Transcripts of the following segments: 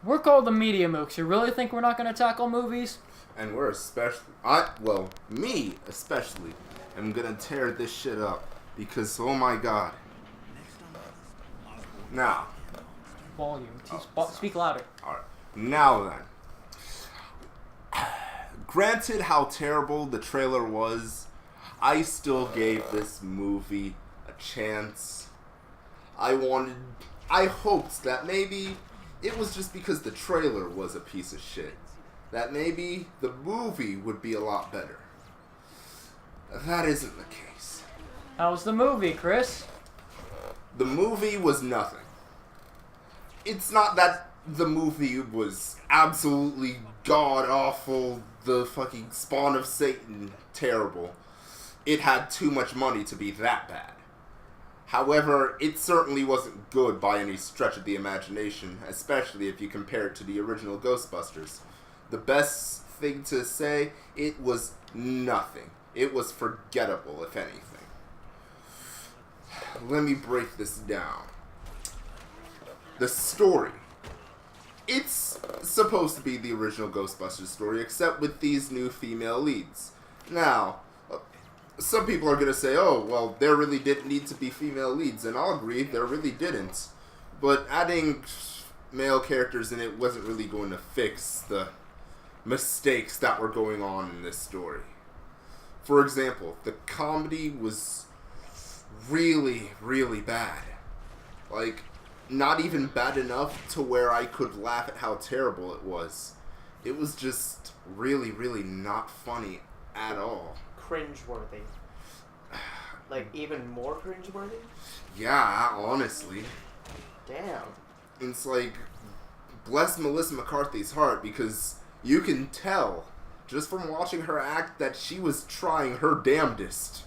We're called the Media Mooks. You really think we're not going to tackle movies? And we're me especially, am gonna tear this shit up because, oh my god. Now. Volume. Speak louder. Alright. Now then. Granted how terrible the trailer was, I still gave this movie a chance. I hoped that maybe it was just because the trailer was a piece of shit, that maybe the movie would be a lot better. That isn't the case. How's the movie, Chris? The movie was nothing. It's not that the movie was absolutely god-awful, the fucking spawn of Satan, terrible. It had too much money to be that bad. However, it certainly wasn't good by any stretch of the imagination, especially if you compare it to the original Ghostbusters. The best thing to say, it was nothing. It was forgettable, if anything. Let me break this down. The story. It's supposed to be the original Ghostbusters story, except with these new female leads. Now, some people are going to say, oh, well, there really didn't need to be female leads, and I'll agree, there really didn't. But adding male characters in it wasn't really going to fix the mistakes that were going on in this story. For example, the comedy was really, really bad. Like, not even bad enough to where I could laugh at how terrible it was. It was just really, really not funny at all. Cringeworthy. Like, even more cringeworthy? Yeah, honestly. Damn. It's like, bless Melissa McCarthy's heart, because you can tell, just from watching her act, that she was trying her damnedest.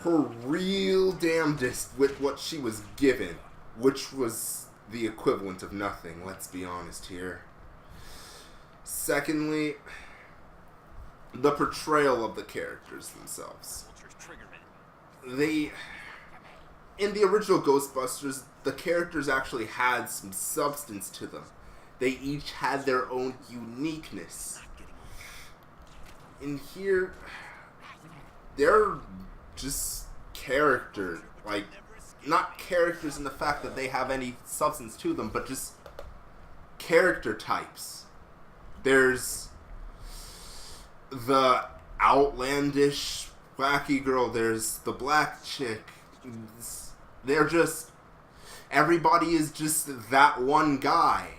Her real damnedest with what she was given, which was the equivalent of nothing, let's be honest here. Secondly, the portrayal of the characters themselves. In the original Ghostbusters, the characters actually had some substance to them. They each had their own uniqueness. In here, they're just characters. Like, not characters in the fact that they have any substance to them, but just character types. There's the outlandish, wacky girl. There's the black chick. They're just... Everybody is just that one guy.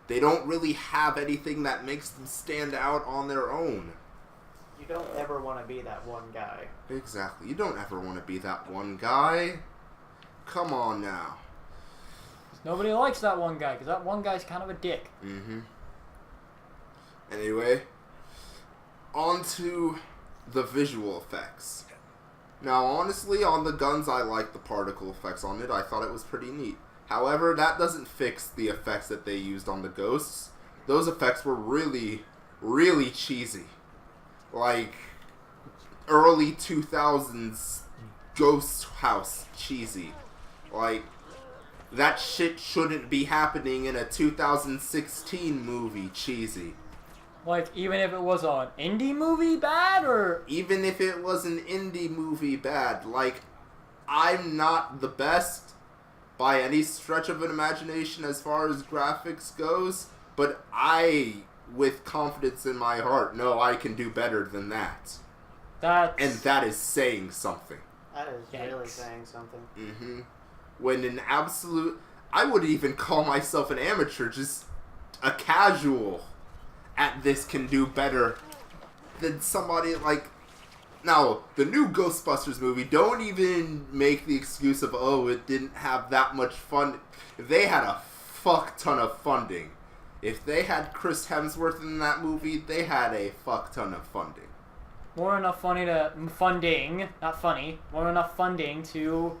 They don't really have anything that makes them stand out on their own. You don't ever want to be that one guy. Exactly. You don't ever want to be that one guy. Come on now. Nobody likes that one guy, because that one guy's kind of a dick. Mm-hmm. Anyway, on to the visual effects. Now, honestly, on the guns, I like the particle effects on it. I thought it was pretty neat. However, that doesn't fix the effects that they used on the ghosts. Those effects were really, really cheesy. Like, early 2000s ghost house cheesy. Like, that shit shouldn't be happening in a 2016 movie cheesy. Like, even if it was an indie movie bad, or... Even if it was an indie movie bad. Like, I'm not the best by any stretch of an imagination as far as graphics goes, but I, with confidence in my heart, know I can do better than that. And that is saying something. That is really saying something. Mm-hmm. When an absolute... I would even call myself an amateur, just a casual at this can do better than somebody like... Now, the new Ghostbusters movie, don't even make the excuse of, oh, it didn't have that much fun. They had a fuck ton of funding. If they had Chris Hemsworth in that movie, they had a fuck ton of funding. More than enough funding, not funny, more than enough funding to,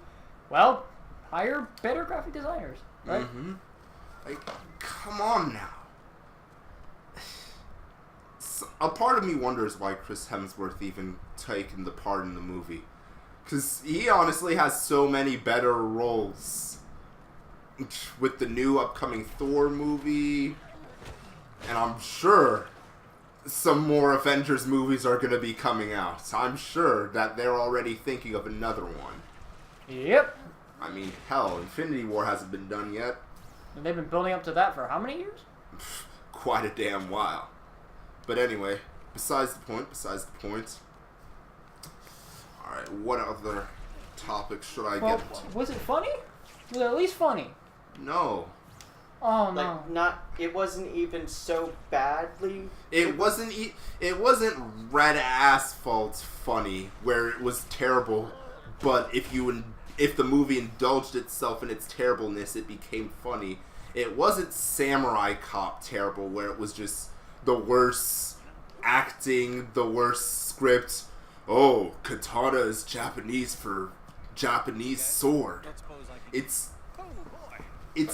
well, hire better graphic designers, right? Mm-hmm. Like, come on now. A part of me wonders why Chris Hemsworth even taken the part in the movie. Because he honestly has so many better roles with the new upcoming Thor movie, and I'm sure some more Avengers movies are going to be coming out. I'm sure that they're already thinking of another one. Yep. I mean, hell, Infinity War hasn't been done yet. And they've been building up to that for how many years? Quite a damn while. But anyway, besides the point. Alright, what other topics should I get into? Was it funny? Was it at least funny? No. Oh, Like, no. it wasn't even so badly. It wasn't Red Asphalt funny, where it was terrible, but if the movie indulged itself in its terribleness, it became funny. It wasn't Samurai Cop terrible, where it was just the worst acting, the worst script. Oh, katana is Japanese for Japanese sword. It's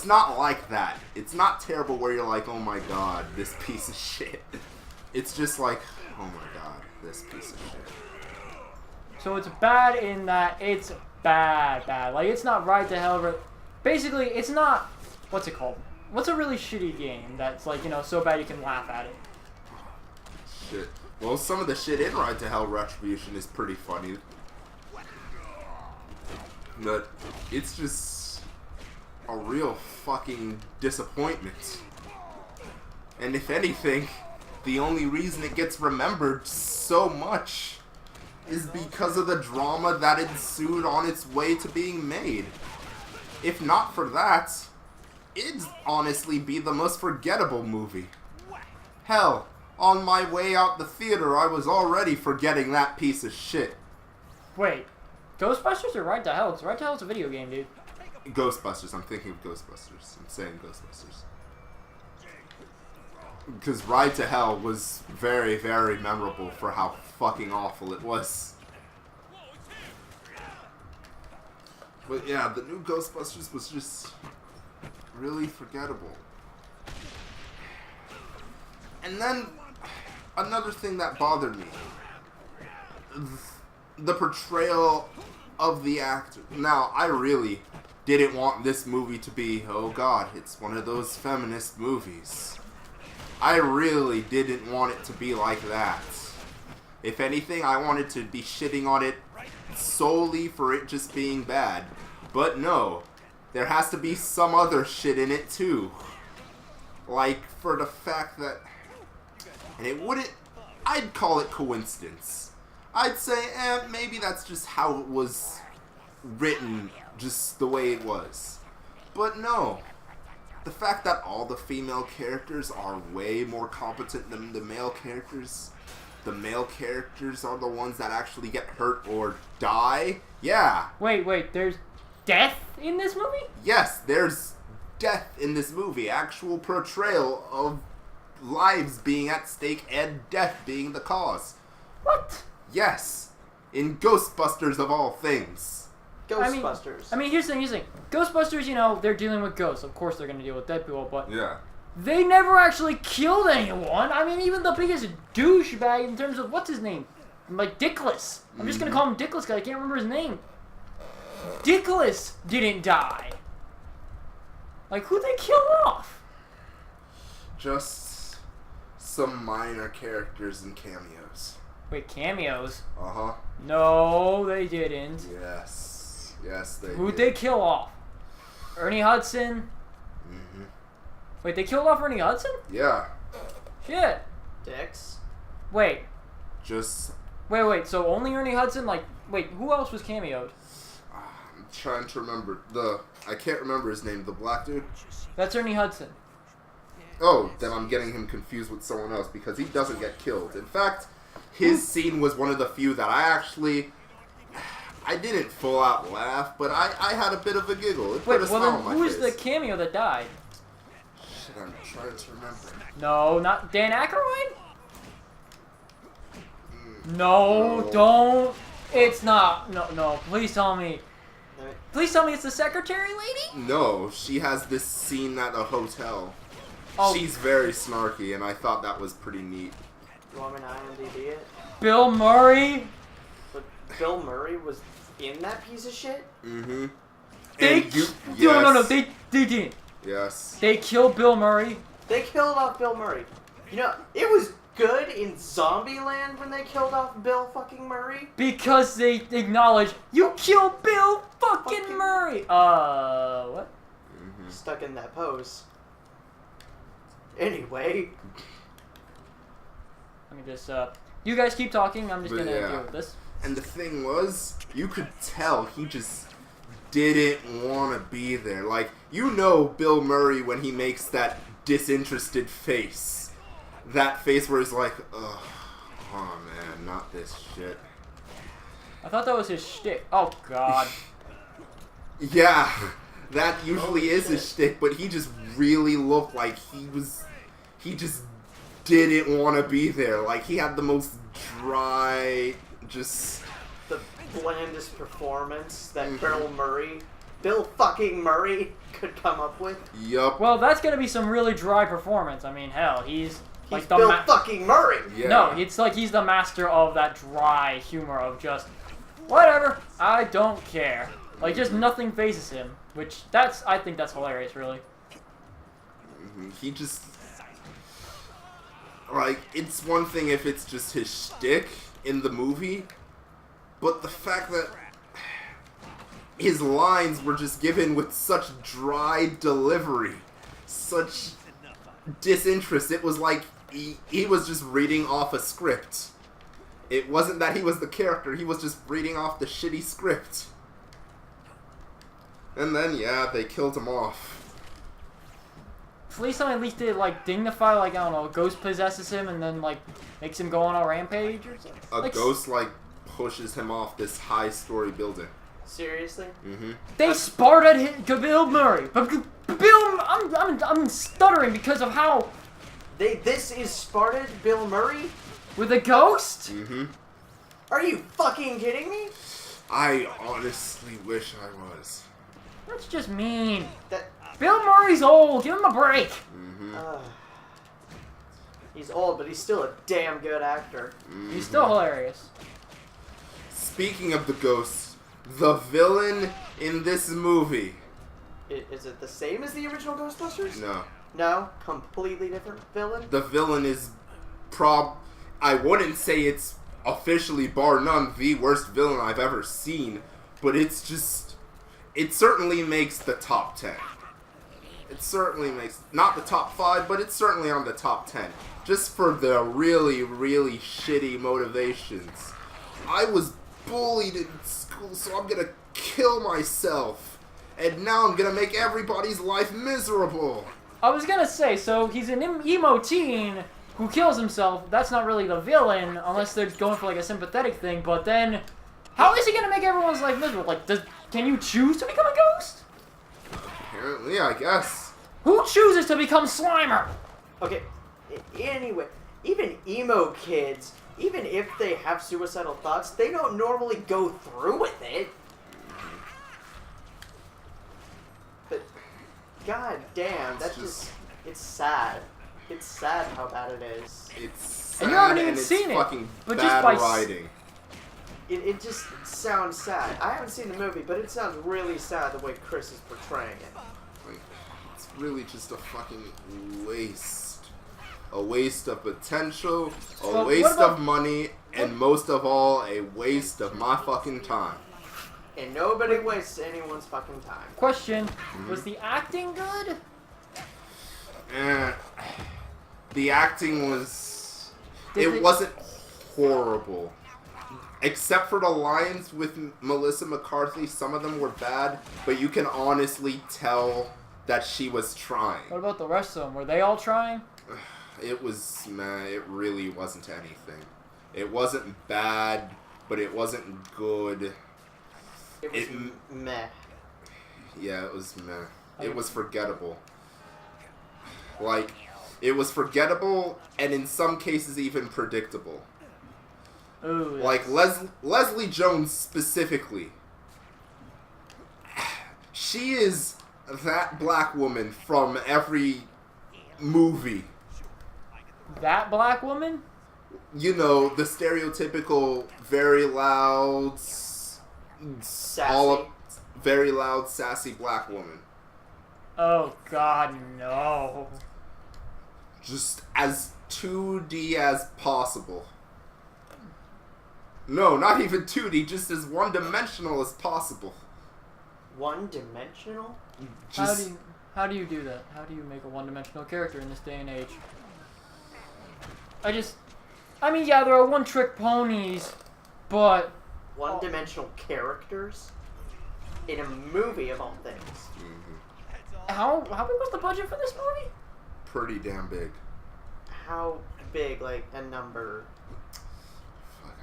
not like that. It's not terrible where you're like, oh my god, this piece of shit. It's just like, oh my god, this piece of shit. So it's bad in that it's bad. Like, it's not Ride to Hell. Basically, it's not... What's it called? What's a really shitty game that's, like, you know, so bad you can laugh at it? Shit. Well, some of the shit in Ride to Hell Retribution is pretty funny. But it's just a real fucking disappointment. And if anything, the only reason it gets remembered so much is because of the drama that ensued on its way to being made. If not for that, it'd honestly be the most forgettable movie. Hell, on my way out the theater, I was already forgetting that piece of shit. Wait, Ghostbusters or Ride to Hell? Because Ride to Hell is a video game, dude. Ghostbusters, I'm thinking of Ghostbusters. I'm saying Ghostbusters. Because Ride to Hell was very, very memorable for how fucking awful it was. But yeah, the new Ghostbusters was just really forgettable. And then, another thing that bothered me. The portrayal of the actor. Now, I really didn't want this movie to be, oh god, it's one of those feminist movies. I really didn't want it to be like that. If anything, I wanted to be shitting on it solely for it just being bad. But no, there has to be some other shit in it too. Like, for the fact that... And it wouldn't... I'd call it coincidence. I'd say, maybe that's just how it was written, just the way it was. But no. The fact that all the female characters are way more competent than the male characters. The male characters are the ones that actually get hurt or die. Yeah. Wait, there's death in this movie? Yes, there's death in this movie. Actual portrayal of lives being at stake and death being the cause. What? Yes. In Ghostbusters of all things. Ghostbusters. I mean, here's the thing. Ghostbusters, you know, they're dealing with ghosts. Of course they're going to deal with dead people, but... Yeah. They never actually killed anyone. I mean, even the biggest douchebag in terms of, what's his name? Like, Dickless. I'm just going to call him Dickless because I can't remember his name. Dickless didn't die. Like, who'd they kill off? Just some minor characters and cameos. Wait, cameos? Uh-huh. No, they didn't. Yes. Yes, they Who'd did. they kill off? Ernie Hudson? Mm-hmm. Wait, they killed off Ernie Hudson? Yeah. Shit. Dicks. Wait, Just... so only Ernie Hudson? Like, wait, who else was cameoed? I'm trying to remember. I can't remember his name. The black dude? That's Ernie Hudson. Oh, then I'm getting him confused with someone else because he doesn't get killed. In fact, his scene was one of the few that I didn't full out laugh, but I had a bit of a giggle. It put a smile on my who was face. the cameo that died? Shit, I'm trying to remember. No, not Dan Aykroyd? No. No, don't. It's not. No, please tell me. No, Please tell me it's the secretary lady? No, she has this scene at a hotel. Oh. She's very snarky, and I thought that was pretty neat. you want me to IMDb it? Bill Murray? But Bill Murray was in that piece of shit? Mm-hmm. No, they didn't. Yes. They killed Bill Murray. They killed off Bill Murray. You know, it was good in Zombieland when they killed off Bill fucking Murray. Because they acknowledged, you killed Bill fucking Murray. What? Stuck in that pose. Anyway. Let me just, you guys keep talking, I'm just gonna deal with this. And the thing was, you could tell he just didn't want to be there. Like, you know Bill Murray when he makes that disinterested face. That face where he's like, ugh, oh man, not this shit. I thought that was his shtick. Oh god. Yeah, that usually is his shtick, but he just really looked like he just didn't want to be there. Like, he had the most dry, just... The blandest performance that Bill fucking Murray could come up with. Yup. Well, that's gonna be some really dry performance. I mean, hell, he's like the Bill fucking Murray. Yeah. No, it's like he's the master of that dry humor of just, whatever, I don't care. Like, just nothing phases him, which I think that's hilarious, really. He just... Like, it's one thing if it's just his shtick in the movie, but the fact that his lines were just given with such dry delivery, such disinterest, it was like he was just reading off a script. It wasn't that he was the character, he was just reading off the shitty script. And then, yeah, they killed him off. Please at least did, like, dignify, like, I don't know, a ghost possesses him and then, like, makes him go on a rampage or something. A ghost, like, pushes him off this high-story building. Seriously? They Sparta'd Bill Murray. But Bill, I'm stuttering because of how... This is Sparta'd Bill Murray? With a ghost? Are you fucking kidding me? I honestly wish I was. That's just mean. That... Bill Murray's old. Give him a break. He's old, but he's still a damn good actor. He's still hilarious. Speaking of the ghosts, the villain in this movie. Is it the same as the original Ghostbusters? No. No? Completely different villain? The villain is I wouldn't say it's officially, bar none, the worst villain I've ever seen, but it's just... It certainly makes the top 10. It certainly makes, not the top 5, but it's certainly on the top 10. Just for the really, really shitty motivations. I was bullied in school, so I'm gonna kill myself. And now I'm gonna make everybody's life miserable. I was gonna say, so he's an emo teen who kills himself. That's not really the villain, unless they're going for like a sympathetic thing. But then, how is he gonna make everyone's life miserable? Like, can you choose to become a ghost? Apparently, I guess. Who chooses to become Slimer? Okay, anyway, even emo kids, even if they have suicidal thoughts, they don't normally go through with it. But, god damn, that's just, it's sad. It's sad how bad it is. It's sad, and you haven't even seen it, but just bad by writing. It just sounds sad. I haven't seen the movie, but it sounds really sad the way Chris is portraying it. Like, it's really just a fucking waste. A waste of potential, a waste of money, and most of all, a waste of my fucking time. And nobody wastes anyone's fucking time. Question, was the acting good? The acting was... It wasn't horrible. Except for the lines with Melissa McCarthy, some of them were bad, but you can honestly tell that she was trying. What about the rest of them? Were they all trying? It was, man, it really wasn't anything. It wasn't bad, but it wasn't good. It was meh. Yeah, it was meh. It was forgettable. Like, it was forgettable, and in some cases even predictable. Ooh, like Leslie Jones specifically. She is that black woman from every movie. That black woman? You know, the stereotypical, very loud, sassy. very loud, sassy black woman. Oh God, no. Just as 2D as possible. No, not even 2D, just as one-dimensional as possible. One-dimensional? Just, How do you do that? How do you make a one-dimensional character in this day and age? I mean, yeah, there are one-trick ponies, but... One-dimensional characters? In a movie, of all things. How big was the budget for this movie? pretty damn big. How big, like, a number? Fuck,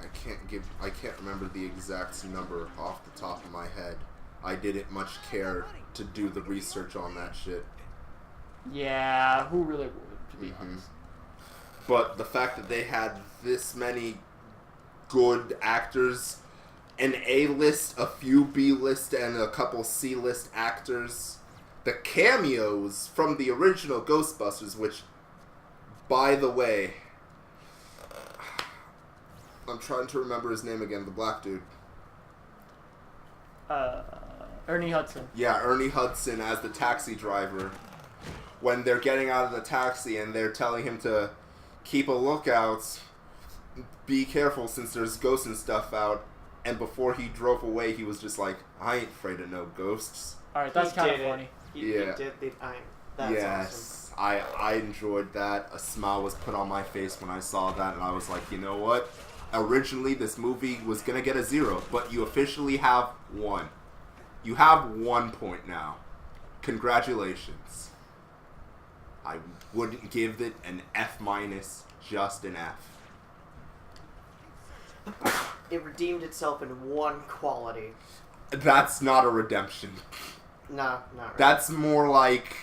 I can't remember the exact number off the top of my head. I didn't much care to do the research on that shit. Yeah, who really would, to be honest. But the fact that they had this many good actors, an A-list, a few B-list, and a couple C-list actors, the cameos from the original Ghostbusters, which, by the way, I'm trying to remember his name again, the black dude. Ernie Hudson. Yeah, Ernie Hudson as the taxi driver. When they're getting out of the taxi and they're telling him to keep a lookout, be careful since there's ghosts and stuff out. And before he drove away, he was just like, I ain't afraid of no ghosts. Alright, that's kind of funny. He did that's Yes, awesome. I enjoyed that. A smile was put on my face when I saw that, and I was like, you know what? Originally, this movie was going to get a 0, but you officially have 1. You have 1 point now. Congratulations. I wouldn't give it an F-, just an F. It redeemed itself in one quality. That's not a redemption. No, not really. That's more like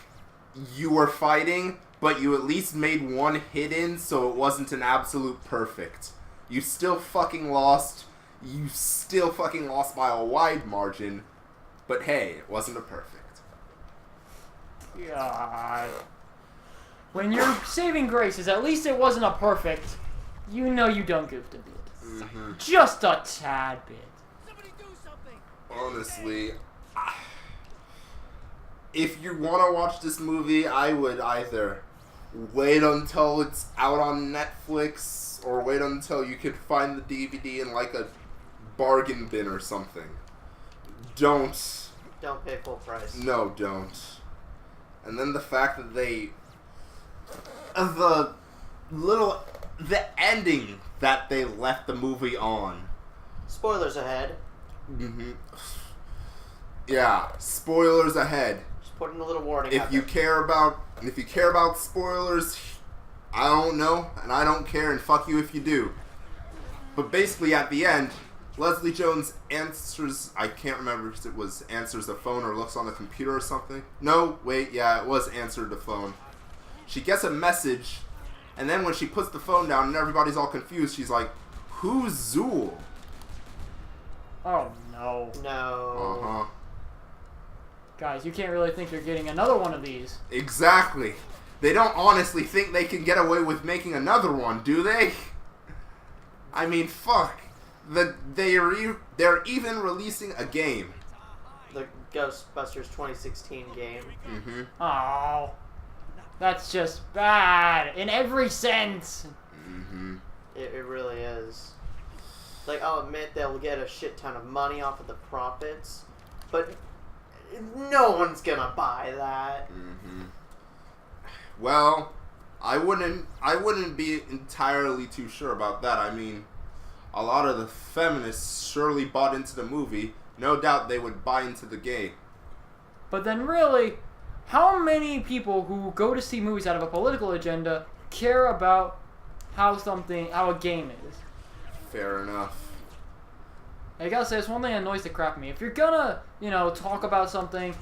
you were fighting, but you at least made one hit in, so it wasn't an absolute perfect. You still fucking lost. You still fucking lost by a wide margin, but hey, it wasn't a perfect. God. When your saving grace is at least it wasn't a perfect, you know you don't give a bit. Just a tad bit. Somebody do something. Honestly, if you want to watch this movie, I would either wait until it's out on Netflix or wait until you can find the DVD in like a bargain bin or something. Don't Don't pay full price. No, don't. And then the fact that the ending that they left the movie on. Spoilers ahead. Yeah, spoilers ahead. Just putting a little warning If out you there. care about spoilers, I don't know, and I don't care, and fuck you if you do. But basically, at the end, Leslie Jones answers. I can't remember if it was answers the phone or looks on the computer or something. No, wait, yeah, it was answered the phone. She gets a message, and then when she puts the phone down and everybody's all confused, she's like, "Who's Zool?" Oh no. No. Guys, you can't really think you're getting another one of these. Exactly. They don't honestly think they can get away with making another one, do they? I mean, fuck. They're even releasing a game. The Ghostbusters 2016 game. Oh. That's just bad in every sense. It really is. Like, I'll admit they'll get a shit ton of money off of the profits, but no one's gonna buy that. Well, I wouldn't be entirely too sure about that. I mean, a lot of the feminists surely bought into the movie. No doubt they would buy into the game. But then really, how many people who go to see movies out of a political agenda care about how a game is? Fair enough. I gotta say, it's one thing that annoys the crap out of me. If you're gonna, talk about something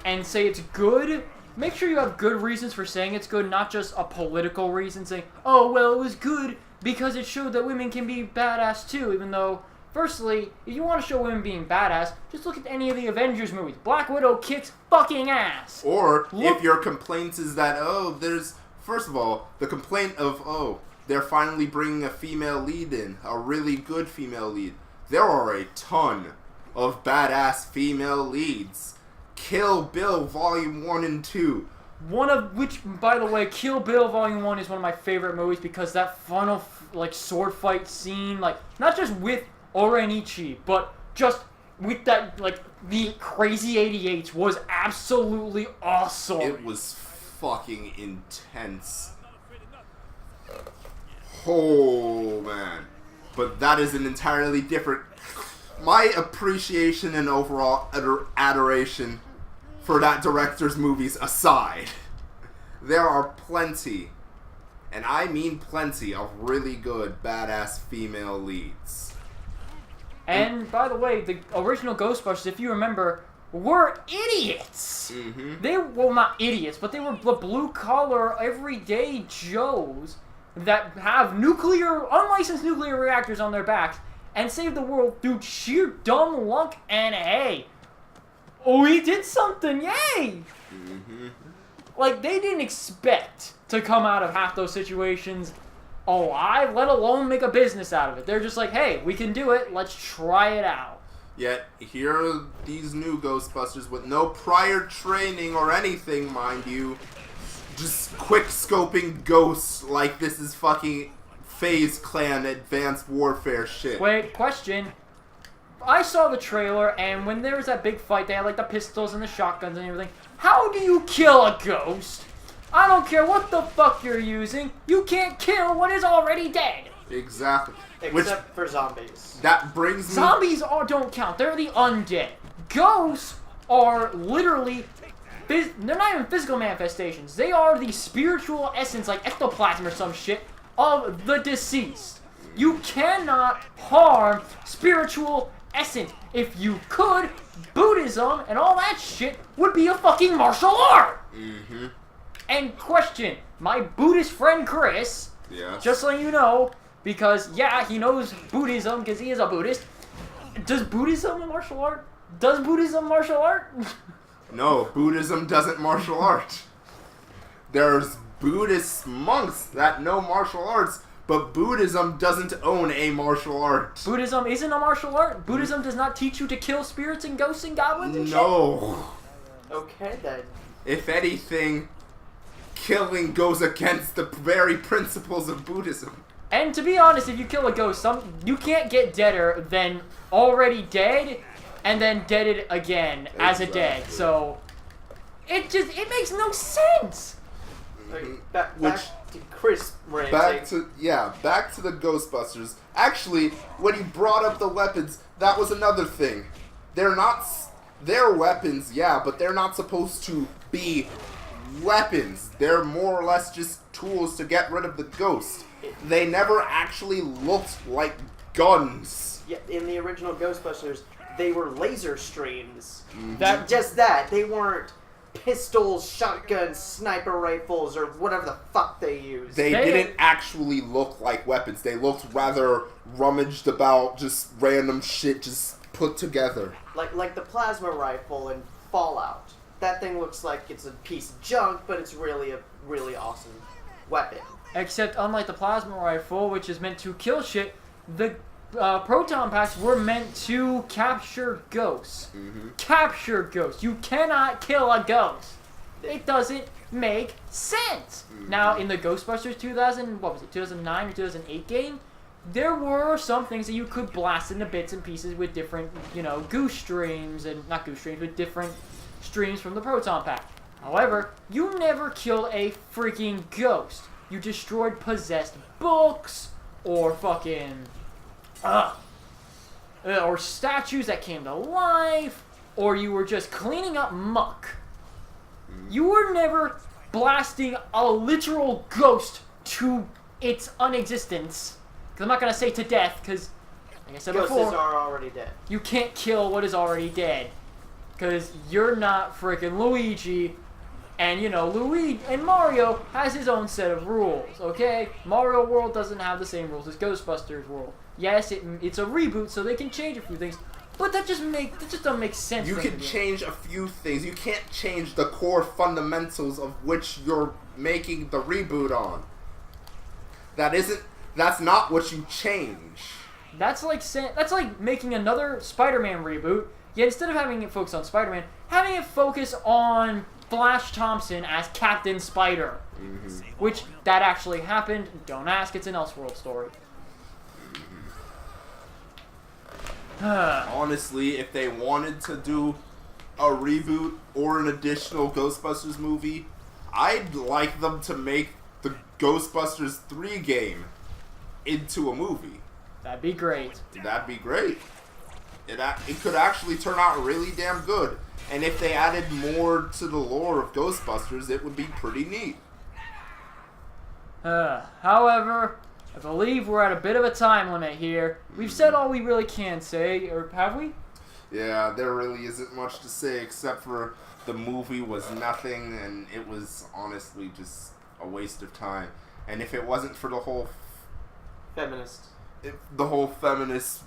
and say it's good, make sure you have good reasons for saying it's good, not just a political reason saying, oh, well, it was good because it showed that women can be badass too, even though, firstly, if you want to show women being badass, just look at any of the Avengers movies. Black Widow kicks fucking ass. Or, if your complaint is that, first of all, the complaint of, they're finally bringing a female lead in, a really good female lead. There are a ton of badass female leads. Kill Bill Volume 1 and 2. One of which, by the way, Kill Bill Volume 1 is one of my favorite movies because that final, sword fight scene, not just with Orenichi, but just with that, the crazy 88s was absolutely awesome. It was fucking intense. Oh, man. But that is an entirely different... My appreciation and overall adoration for that director's movies aside, there are plenty, and I mean plenty, of really good, badass female leads. And, by the way, the original Ghostbusters, if you remember, were idiots. Mm-hmm. They were not idiots, but they were the blue-collar, everyday Joes that have unlicensed nuclear reactors on their backs and save the world through sheer dumb luck and, hey, we did something, yay! Mm-hmm. They didn't expect to come out of half those situations alive, let alone make a business out of it. They're just like, hey, we can do it, let's try it out. Yet, here are these new Ghostbusters with no prior training or anything, mind you. Just quick-scoping ghosts like this is fucking FaZe Clan Advanced Warfare shit. Wait, question. I saw the trailer, and when there was that big fight, they had, the pistols and the shotguns and everything. How do you kill a ghost? I don't care what the fuck you're using. You can't kill what is already dead. Exactly. Except for zombies. That brings me... Zombies don't count. They're the undead. Ghosts are literally... They're not even physical manifestations. They are the spiritual essence, like ectoplasm or some shit, of the deceased. You cannot harm spiritual essence. If you could, Buddhism and all that shit would be a fucking martial art. Mm-hmm. And question, my Buddhist friend Chris, Yes. just so you know, because, yeah, he knows Buddhism because he is a Buddhist. Does Buddhism a martial art? Does Buddhism martial art? No, Buddhism doesn't martial art. There's Buddhist monks that know martial arts, but Buddhism doesn't own a martial art. Buddhism isn't a martial art? Buddhism does not teach you to kill spirits and ghosts and goblins and shit? No. Okay, then. If anything, killing goes against the very principles of Buddhism. And to be honest, if you kill a ghost, you can't get deader than already dead and then deaded again as a dead. Exactly. So it makes no sense. Back to Chris ranting. Back to the Ghostbusters. Actually, when you brought up the weapons, that was another thing. They're weapons, yeah, but they're not supposed to be weapons. They're more or less just tools to get rid of the ghost. They never actually looked like guns. Yeah, in the original Ghostbusters, they were laser streams. Mm-hmm. They weren't pistols, shotguns, sniper rifles, or whatever the fuck they used. They didn't actually look like weapons. They looked rather rummaged about, just random shit just put together. Like the plasma rifle in Fallout. That thing looks like it's a piece of junk, but it's really a really awesome weapon. Except unlike the plasma rifle, which is meant to kill shit, the proton packs were meant to capture ghosts. Mm-hmm. Capture ghosts. You cannot kill a ghost. It doesn't make sense. Mm-hmm. Now, in the Ghostbusters 2009 or 2008 game, there were some things that you could blast into bits and pieces with different, goose streams, and not goose streams, with different streams from the proton pack. However, you never killed a freaking ghost. You destroyed possessed books, or fucking, or statues that came to life, or you were just cleaning up muck. You were never blasting a literal ghost to its unexistence. Because I'm not going to say to death, because, like I said Ghosts before, are already dead. you can't kill what is already dead. Because you're not freaking Luigi. And, Luigi and Mario has his own set of rules, okay? Mario World doesn't have the same rules as Ghostbusters World. Yes, it's a reboot, so they can change a few things, but that just doesn't make sense. You can change a few things. You can't change the core fundamentals of which you're making the reboot on. That's not what you change. That's like making another Spider-Man reboot. Yet instead of having it focus on Spider-Man, having it focus on Flash Thompson as Captain Spider. Which, that actually happened. Don't ask, it's an Elseworld story. Honestly, if they wanted to do a reboot or an additional Ghostbusters movie, I'd like them to make the Ghostbusters 3 game into a movie. That'd be great. That'd be great. It could actually turn out really damn good. And if they added more to the lore of Ghostbusters, it would be pretty neat. However, I believe we're at a bit of a time limit here. We've said all we really can say, or have we? Yeah, there really isn't much to say except for the movie was nothing and it was honestly just a waste of time. And if it wasn't for the whole Feminist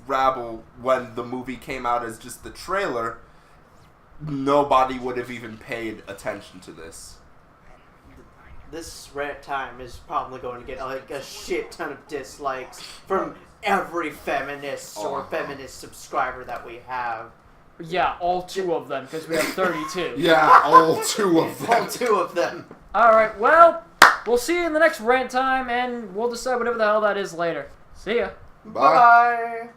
rabble when the movie came out as just the trailer, nobody would have even paid attention to this. This rant time is probably going to get like a shit ton of dislikes from every feminist or feminist subscriber that we have. Yeah, all 2 of them, because we have 32. Yeah, all 2 of them. All 2 of them. Alright, well, we'll see you in the next rant time, and we'll decide whatever the hell that is later. See ya. Bye. Bye.